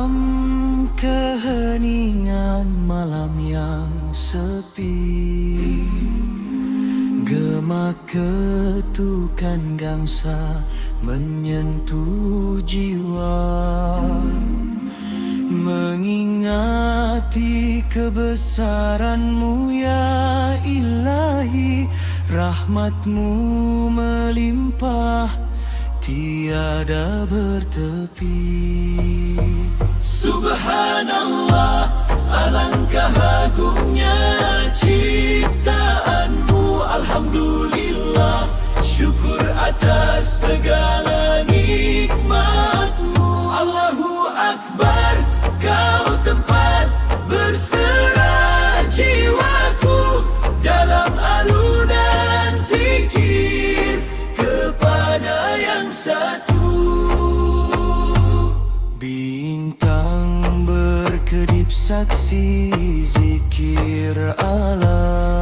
Dalam keheningan malam yang sepi, gema ketukan gangsa menyentuh jiwa, mengingati kebesaran-Mu ya Ilahi. Rahmat-Mu melimpah tiada bertepi. Subhanallah, alangkah agungnya ciptaan-Mu. Alhamdulillah, syukur atas segala nikmat-Mu. Allahu Akbar, Kau tempat berserah jiwaku dalam alunan zikir kepada yang satu. Bintang berkedip saksi zikir Allah,